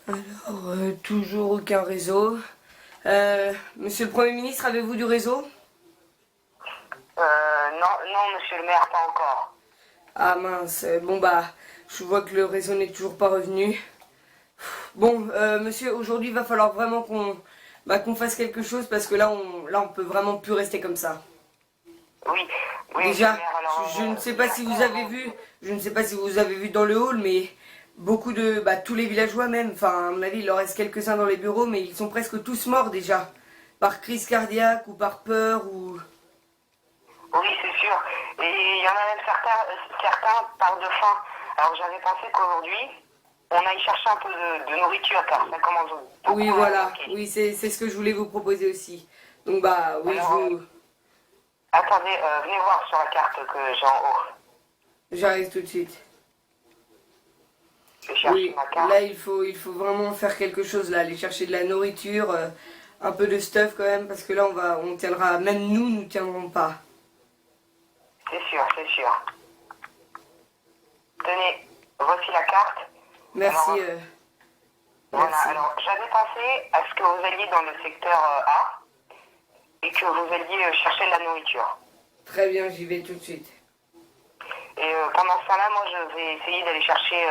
Alors, toujours aucun réseau. Monsieur le Premier ministre, avez-vous du réseau? Non, non, monsieur le maire, pas encore. Ah mince, bon bah, je vois que le réseau n'est toujours pas revenu. Bon, monsieur, aujourd'hui, il va falloir vraiment qu'on fasse quelque chose parce que là, on peut vraiment plus rester comme ça. Oui, oui, monsieur le Déjà, maire, alors... je ne sais pas si vous avez vu, je ne sais pas si vous avez vu dans le hall, mais tous les villageois même, enfin, à mon avis, il en reste quelques-uns dans les bureaux, mais ils sont presque tous morts déjà. Par crise cardiaque ou par peur ou... Oui, c'est sûr. Et il y en a même certains parlent de faim. Alors j'avais pensé qu'aujourd'hui, on aille chercher un peu de nourriture, car ça commence beaucoup Oui, à voilà, manquer. oui, c'est ce que je voulais vous proposer aussi. Donc bah, oui, Alors, attendez, venez voir sur la carte que j'ai en haut. j'arrive tout de suite. Je cherche Oui, ma carte. là, il faut vraiment faire quelque chose, là, aller chercher de la nourriture, un peu de stuff quand même, parce que là, on tiendra, même nous tiendrons pas. C'est sûr, c'est sûr. Tenez, voici la carte. Merci, Alors, voilà, merci. alors j'avais pensé à ce que vous alliez dans le secteur A et que vous alliez chercher de la nourriture. Très bien, j'y vais tout de suite. Et pendant ce temps-là, moi je vais essayer d'aller chercher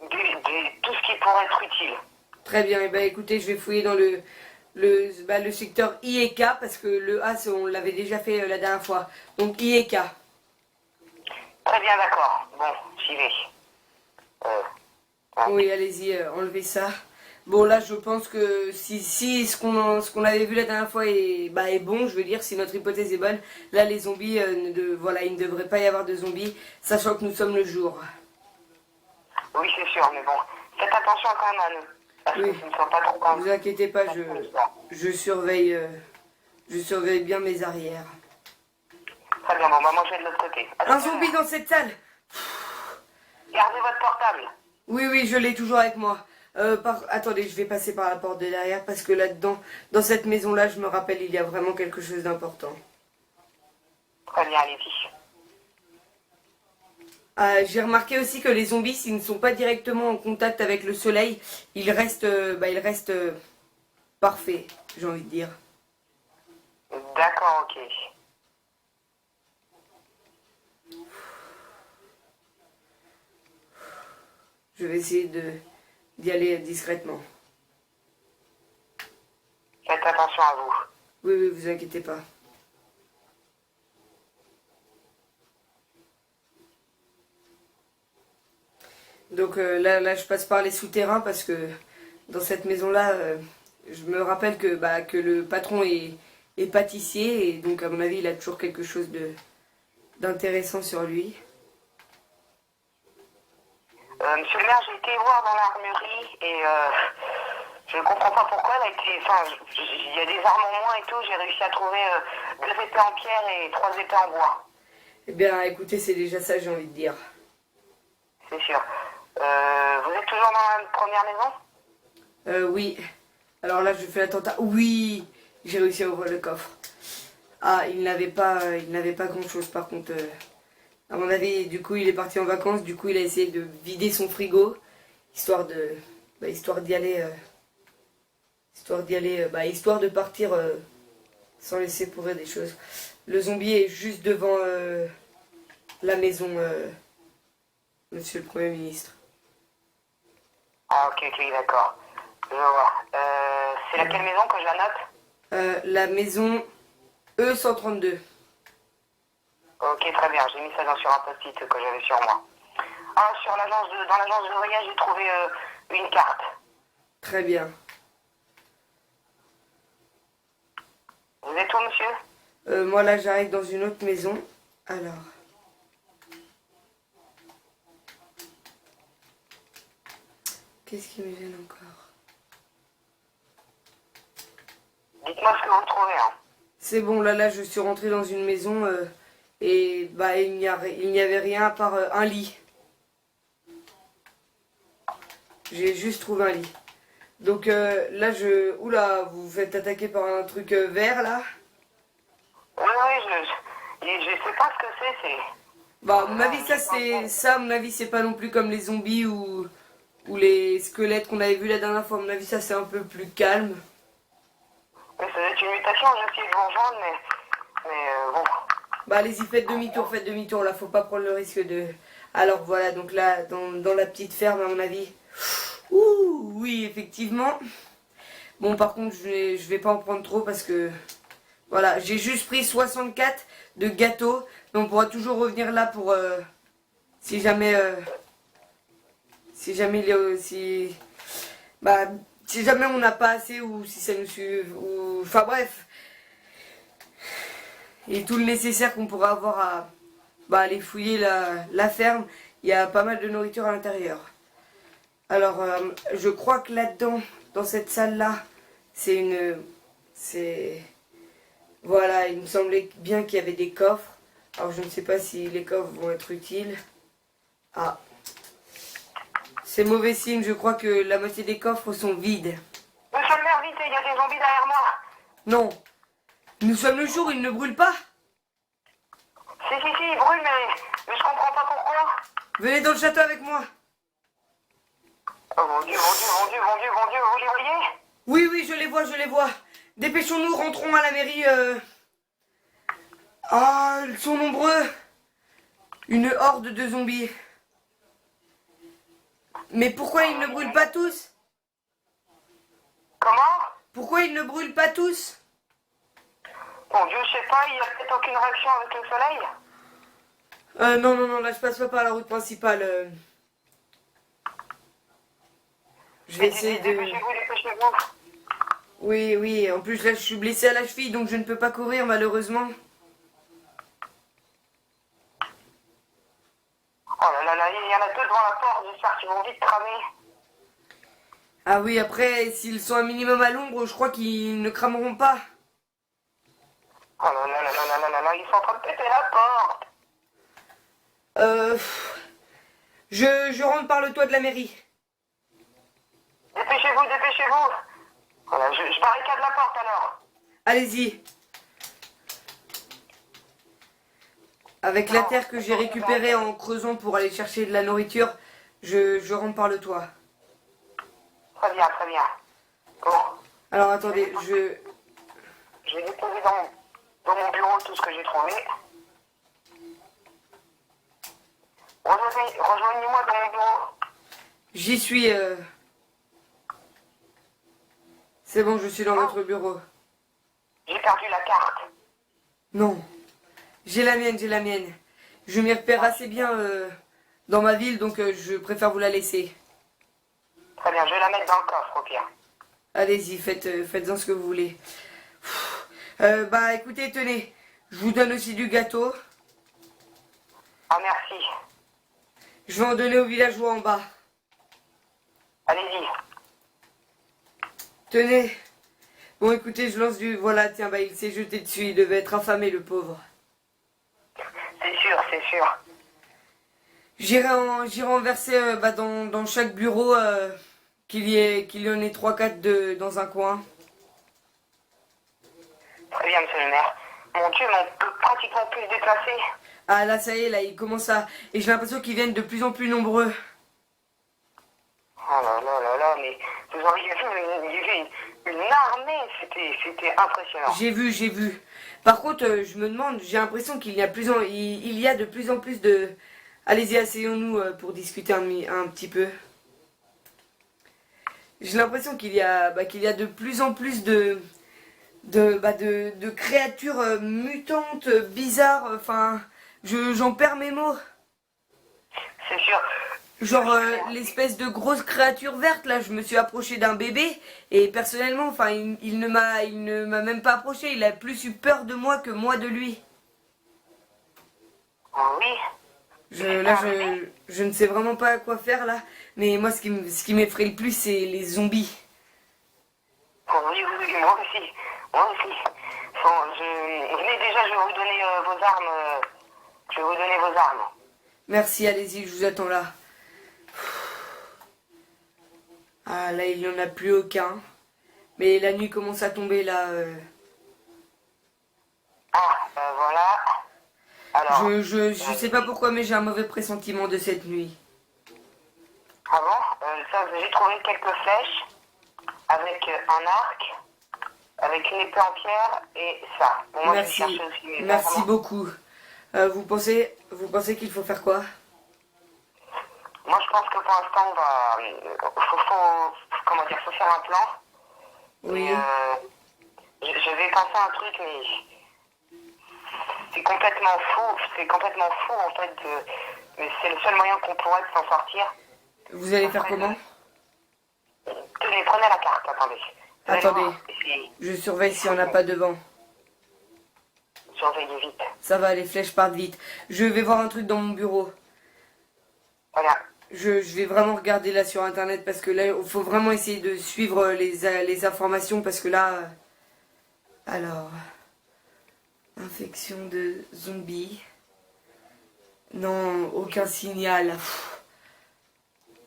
tout ce qui pourrait être utile. Très bien, et ben écoutez, je vais fouiller dans le secteur I et K, parce que le A, on l'avait déjà fait la dernière fois. Donc I et K. Très bien, d'accord. Bon, j'y vais. Hop. Oui, allez-y, enlevez ça. Bon, là, je pense que si ce qu'on avait vu la dernière fois est bon, je veux dire, si notre hypothèse est bonne, là, les zombies, voilà, il ne devrait pas y avoir de zombies, sachant que nous sommes le jour. Oui, c'est sûr, mais bon, faites attention quand même à nous. Parce que Oui, ce ne soit pas trop vous inquiétez pas, je surveille, je surveille bien mes arrières. Très bien, bon, bah moi je vais de l'autre côté. À tout Un à zombie l'heure. dans cette salle! Gardez votre portable. Oui, oui, je l'ai toujours avec moi. Attendez, je vais passer par la porte de derrière parce que là-dedans, dans cette maison-là, je me rappelle, il y a vraiment quelque chose d'important. Très bien, allez-y. J'ai remarqué aussi que les zombies, s'ils ne sont pas directement en contact avec le soleil, ils restent parfaits, j'ai envie de dire. D'accord, ok. Je vais essayer d'y aller discrètement. Faites attention à vous. Oui, oui, vous inquiétez pas. Donc là, je passe par les souterrains parce que dans cette maison-là, je me rappelle que le patron est pâtissier et donc à mon avis, il a toujours quelque chose d'intéressant sur lui. Monsieur le maire, j'ai été voir dans l'armurerie et je ne comprends pas pourquoi elle a été... Enfin, il y a des armes en moins et tout. J'ai réussi à trouver 2 épées en pierre et 3 épées en bois. Eh bien, écoutez, c'est déjà ça, j'ai envie de dire. C'est sûr. Vous êtes toujours dans la première maison? Oui. Alors là, je fais l'attentat. Oui, j'ai réussi à ouvrir le coffre. Ah, il n'avait pas grand-chose par contre. À mon avis, du coup, il est parti en vacances. Du coup, il a essayé de vider son frigo, histoire histoire d'y aller, histoire de partir sans laisser pourrir des choses. Le zombie est juste devant la maison, Monsieur le Premier ministre. Ah, ok, ok, d'accord. Je vois. C'est laquelle maison que je la note? La maison E132. Ok, très bien. J'ai mis ça sur un post-it que j'avais sur moi. Ah, dans l'agence de voyage, j'ai trouvé une carte. Très bien. Vous êtes où, monsieur? Moi là, j'arrive dans une autre maison. Alors. Qu'est-ce qui me gêne encore? Dites-moi ce que vous trouvez. Hein. C'est bon, là, je suis rentrée dans une maison et il n'y avait rien à part un lit. J'ai juste trouvé un lit. Donc là, Oula, vous vous faites attaquer par un truc vert, là? Oui, oui, je sais pas ce que c'est. Bah, à mon avis, à mon avis, c'est pas non plus comme les zombies ou les squelettes qu'on avait vus la dernière fois. À mon avis, ça c'est un peu plus calme. Mais ça doit être une mutation, j'ai essayé de vous rejoindre, mais bon. Bah allez-y, faites demi-tour, là, faut pas prendre le risque de... Alors voilà, donc là, dans la petite ferme, à mon avis... Ouh, oui, effectivement. Bon, par contre, je vais pas en prendre trop parce que... Voilà, j'ai juste pris 64 de gâteaux, mais on pourra toujours revenir là pour... si jamais... si jamais il y a... Bah, si jamais on n'a pas assez ou si ça nous suit... Ou... Enfin bref... Et tout le nécessaire qu'on pourra avoir à aller fouiller la ferme. Il y a pas mal de nourriture à l'intérieur. Alors, je crois que là-dedans, dans cette salle-là, Voilà, il me semblait bien qu'il y avait des coffres. Alors, je ne sais pas si les coffres vont être utiles. Ah. C'est mauvais signe, je crois que la moitié des coffres sont vides. Monsieur le maire, vite, il y a des zombies derrière moi. Non. Nous sommes le jour, ils ne brûlent pas. Si, il brûle, mais je comprends pas pourquoi. Venez dans le château avec moi. Oh mon Dieu, vous les voyez? Oui, je les vois. Dépêchons-nous, rentrons à la mairie. Ah, ils sont nombreux. Une horde de zombies. Mais pourquoi ils ne brûlent pas tous? Comment? Pourquoi ils ne brûlent pas tous? Mon Dieu, je sais pas, il y a peut-être aucune réaction avec le soleil. Non, là je passe pas par la route principale. Je vais essayer de... Dépêchez-vous. Oui, en plus là je suis blessé à la cheville donc je ne peux pas courir malheureusement. Oh là, il y en a deux devant la porte, j'espère qu'ils vont vite cramer. Ah oui, après s'ils sont un minimum à l'ombre, je crois qu'ils ne crameront pas. Oh là, ils sont en train de péter la porte. Je rentre par le toit de la mairie. Dépêchez-vous. Voilà, je barricade la porte alors. Allez-y. Avec la terre que j'ai récupérée en creusant pour aller chercher de la nourriture, je rentre par le toit. Très bien. Bon. Alors attendez, Je vais déposer dans mon bureau tout ce que j'ai trouvé. Rejoignez-moi dans mon bureau. J'y suis. C'est bon, je suis dans votre bureau. J'ai perdu la carte. Non. J'ai la mienne. Je m'y repère assez bien dans ma ville, donc je préfère vous la laisser. Très bien, je vais la mettre dans le coffre au pire. Allez-y, faites-en ce que vous voulez. Bah écoutez, tenez, je vous donne aussi du gâteau. Ah merci. Je vais en donner aux villageois en bas. Allez-y. Tenez. Bon écoutez, je lance du... Voilà, tiens, bah il s'est jeté dessus, il devait être affamé le pauvre. C'est sûr. J'irai en verser dans chaque bureau qu'il y en ait 3-4 dans un coin. Très bien, monsieur le maire. Mon Dieu, mais on peut pratiquement plus se déplacer. Ah là, ça y est, là, il commence à... Et j'ai l'impression qu'ils viennent de plus en plus nombreux. Oh là, mais vous auriez vu, il y avait une armée, c'était impressionnant. J'ai vu. Par contre, je me demande, j'ai l'impression qu'il y a de plus en plus de... Allez-y, asseyons-nous pour discuter un petit peu. J'ai l'impression qu'il y a de plus en plus de créatures mutantes, bizarres, enfin, j'en perds mes mots. C'est sûr. Genre l'espèce de grosse créature verte là, je me suis approché d'un bébé et personnellement, enfin, il ne m'a même pas approché, il a plus eu peur de moi que moi de lui. Oh oui. Je ne sais vraiment pas quoi faire là, mais moi ce qui m'effraie le plus c'est les zombies. Oh oui, moi aussi. Bon, venez déjà, je vais vous donner vos armes. Je vais vous donner vos armes. Merci, allez-y, je vous attends là. Ah là, il n'y en a plus aucun. Mais la nuit commence à tomber là. Voilà. Alors. Je sais pas pourquoi, mais j'ai un mauvais pressentiment de cette nuit. Ah bon? Ça, j'ai trouvé quelques flèches avec un arc, avec une épée en pierre et ça. Bon, moi, je Merci. cherche aussi Merci vraiment. beaucoup. Vous pensez qu'il faut faire quoi? Moi, je pense que pour l'instant, on va. Comment dire, faut faire un plan. Oui. Et je vais penser à un truc, mais c'est complètement fou. C'est complètement fou, en fait. Mais c'est le seul moyen qu'on pourrait de s'en sortir. Vous allez faire comment? Tenez, prenez la carte, attendez. Vous allez Attendez. voir, ici, Je surveille s'il n'y en a pas devant. surveillez vite. Ça va, les flèches partent vite. Je vais voir un truc dans mon bureau. Voilà. Je vais vraiment regarder là sur internet parce que là, il faut vraiment essayer de suivre les informations parce que là. Alors. Infection de zombies. Non, aucun signal. Pff,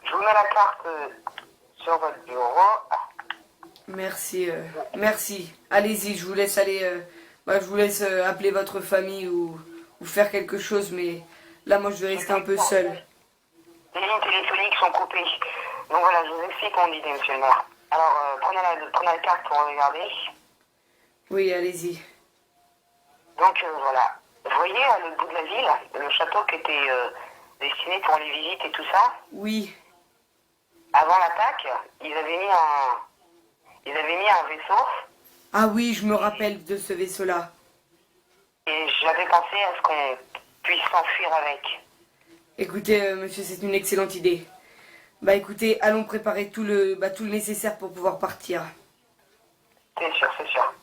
Je vous mets la carte sur votre bureau. merci, merci. Allez-y, je vous laisse aller. Je vous laisse appeler votre famille ou faire quelque chose, mais là, moi, je vais rester un peu seul. Les lignes téléphoniques sont coupées. Donc voilà, je vous explique mon idée, monsieur le maire. Alors, prenez la carte pour regarder. Oui, allez-y. Donc voilà. Vous voyez, à l'autre bout de la ville, le château qui était destiné pour les visites et tout ça, Oui, avant l'attaque, ils avaient mis un vaisseau ah oui, je me rappelle de ce vaisseau-là. et j'avais pensé à ce qu'on puisse s'enfuir avec. Écoutez, monsieur, c'est une excellente idée. Bah écoutez, allons préparer tout le nécessaire pour pouvoir partir. C'est sûr, c'est sûr.